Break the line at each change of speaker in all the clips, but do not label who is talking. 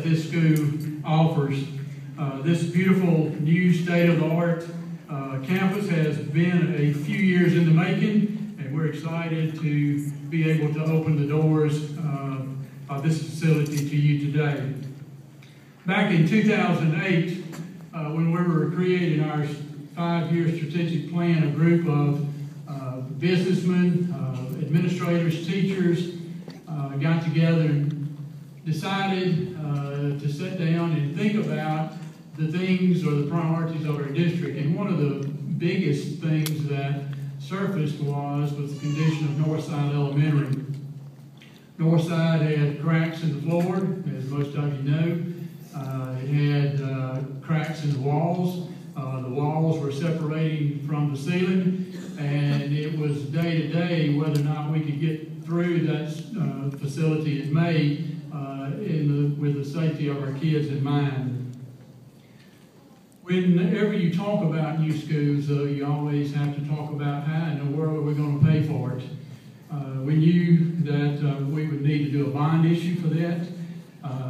this school offers. This beautiful new state-of-the-art campus has been a few years in the making, and we're excited to be able to open the doors of this facility to you today. Back in 2008, when we were creating our 5-year strategic plan, a group of businessmen, administrators, teachers got together and decided to sit down and think about the things or the priorities of our district. And one of the biggest things that surfaced was the condition of Northside Elementary. Northside had cracks in the floor, as most of you know. It had cracks in the walls. The walls were separating from the ceiling, and it was day to day whether or not we could get through that facility in May with the safety of our kids in mind. Whenever you talk about new schools, though, you always have to talk about how in the world we're going to pay for it. We knew that we would need to do a bond issue for that.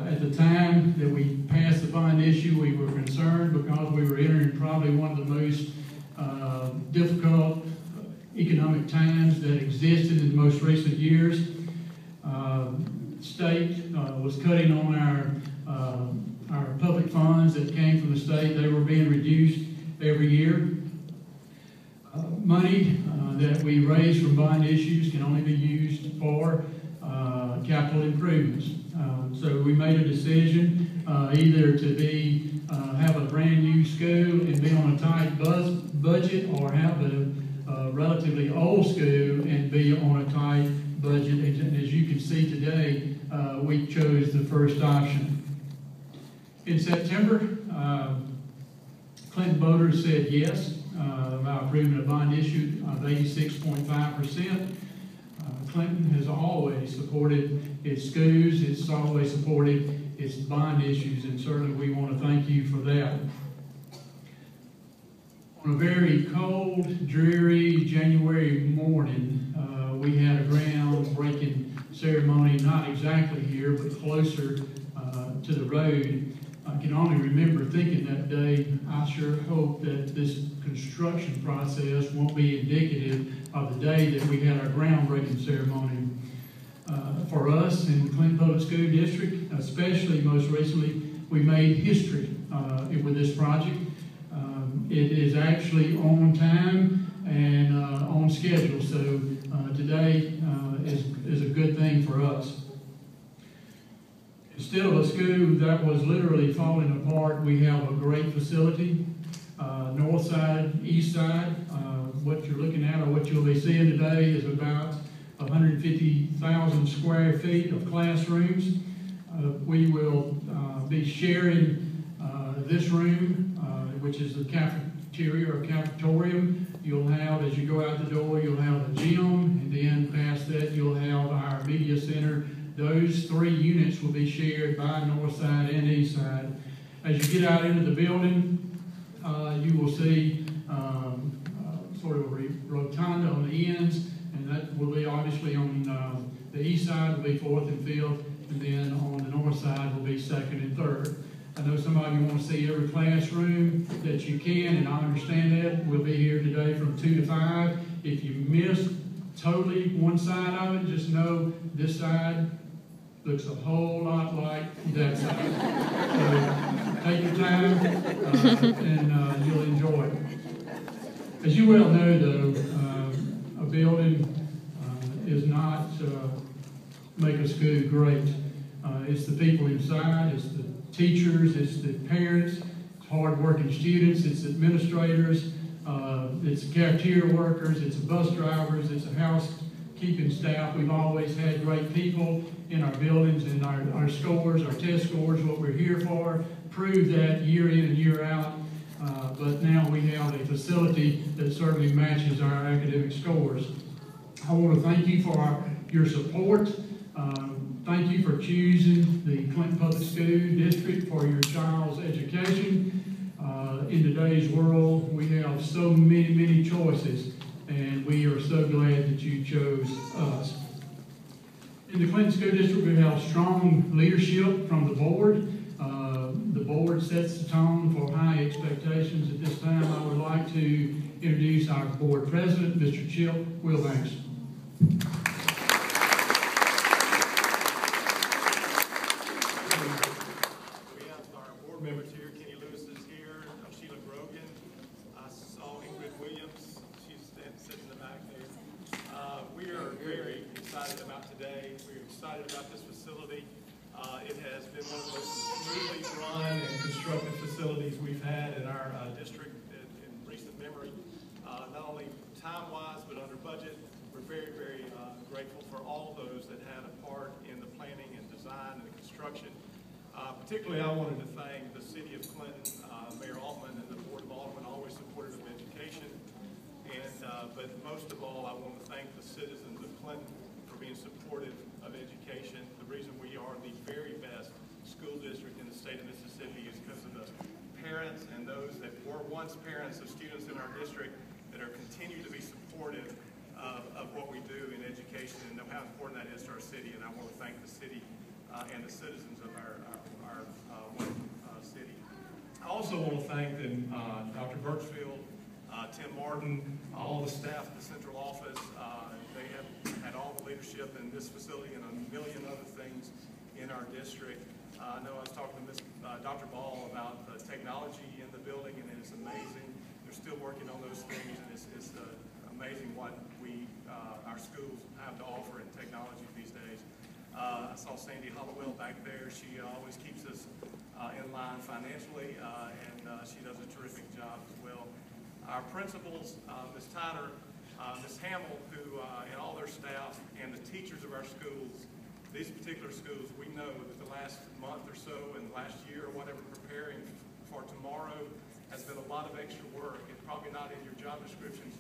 At the time that we passed the bond issue, we were concerned because we were entering probably one of the most difficult economic times that existed in the most recent years. State was cutting on our public funds that came from the state. They were being reduced every year. Money that we raise from bond issues can only be used for capital improvements. So we made a decision either to have a brand new school and be on a tight budget, or have a relatively old school and be on a tight budget. And as you can see today, we chose the first option. In September, Clinton voters said yes by approving a bond issue of 86.5%. Clinton has always supported its schools. It's always supported its bond issues, and certainly we want to thank you for that. On a very cold, dreary January morning, we had a groundbreaking ceremony, not exactly here, but closer to the road. I can only remember thinking that day, I sure hope that this construction process won't be indicative of the day that we had our groundbreaking ceremony. For us in the Clinton Public School District, especially most recently, we made history with this project. It is actually on time and on schedule, so today is a good thing for us. Instead of a school that was literally falling apart, we have a great facility. Northside-Eastside, what you're looking at or what you'll be seeing today is about 150,000 square feet of classrooms. We will be sharing this room, which is the cafeteria or cafetorium. You'll have, as you go out the door, you'll have the gym, and then past that you'll have our media center. Those 3 units will be shared by Northside and Eastside. As you get out into the building, you will see sort of a rotunda on the ends, and that will be obviously on the east side will be 4th and 5th, and then on the north side will be 2nd and 3rd. I know some of you want to see every classroom that you can, and I understand that. We'll be here today from 2 to 5. If you miss totally one side of it, just know this side looks a whole lot like that side. So take your time and you'll enjoy it. As you well know, though, a building is not make a school great. It's the people inside, it's the teachers, it's the parents, it's hard-working students, it's administrators, it's the cafeteria workers, it's the bus drivers, it's the housekeeping staff. We've always had great people in our buildings, and our scores, our test scores, what we're here for, prove that year in and year out. But now we have a facility that certainly matches our academic scores. I want to thank you for your support. Thank you for choosing the Clinton Public School District for your child's education. In today's world, we have so many choices, and we are so glad that you chose us. In the Clinton School District, we have strong leadership from the board. sets the tone for high expectations. At this time, I would like to introduce our board president, Mr. Chip Wilbanks.
We have our board members here. Kenny Lewis is here. Sheila Grogan. I saw Ingrid Williams. She's sitting in the back there. We are very excited about today. We're excited about this facility. It has been one of the most smoothly run and constructed facilities we've had in our district in recent memory. Not only time-wise, but under budget. We're very, very grateful for all those that had a part in the planning and design and the construction. Particularly, I wanted to thank the City of Clinton, Mayor Altman, and the Board of Aldermen, always supportive of education. But most of all, I want to thank the citizens of Clinton for being supportive of education. The reason we are the very best school district in the state of Mississippi is because of the parents and those that were once parents of students in our district that are continue to be supportive of what we do in education and know how important that is to our city. And I want to thank the city and the citizens of our city. I also want to thank them, Dr. Burchfield, Tim Martin, all the staff at the central office. They have had all the leadership in this facility and a million other things in our district. I know I was talking to Dr. Ball about the technology in the building, and it's amazing. They're still working on those things, and it's amazing what our schools have to offer in technology these days. I saw Sandy Hollowell back there. She always keeps us in line financially, and she does a terrific job as well. Our principals, Ms. Tyner, Ms. Hamill, who and all their staff, and the teachers of our schools, these particular schools, we know that the last month or so and last year or whatever preparing for tomorrow has been a lot of extra work and probably not in your job descriptions.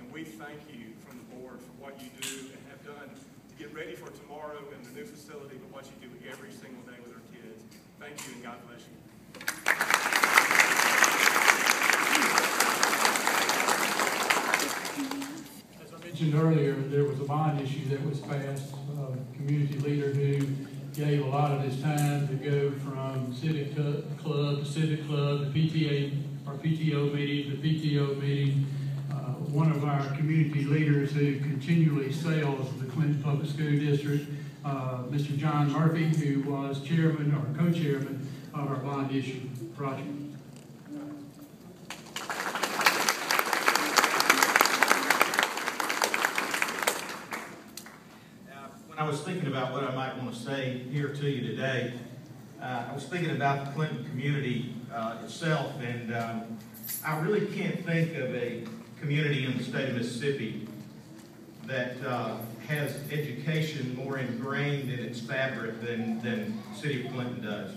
And we thank you from the board for what you do and have done to get ready for tomorrow and the new facility, but what you do every single day with our kids. Thank you and God bless you.
Mentioned earlier, there was a bond issue that was passed. A community leader who gave a lot of his time to go from civic club to civic club, to PTA or PTO meeting to PTO meeting. One of our community leaders who continually sails the Clinton Public School District, Mr. John Murphy, who was chairman or co-chairman of our bond issue project.
I was thinking about what I might want to say here to you today. I was thinking about the Clinton community itself, and I really can't think of a community in the state of Mississippi that has education more ingrained in its fabric than the city of Clinton does.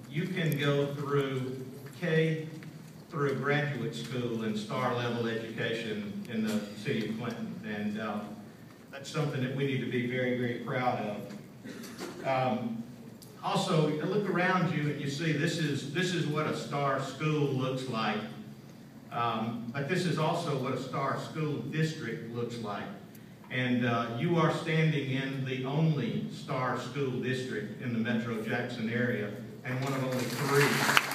You can go through K through graduate school and star level education in the city of Clinton, and that's something that we need to be very, very proud of. Also, you look around you and you see this is what a star school looks like. But this is also what a star school district looks like. And you are standing in the only star school district in the Metro Jackson area, and one of only 3.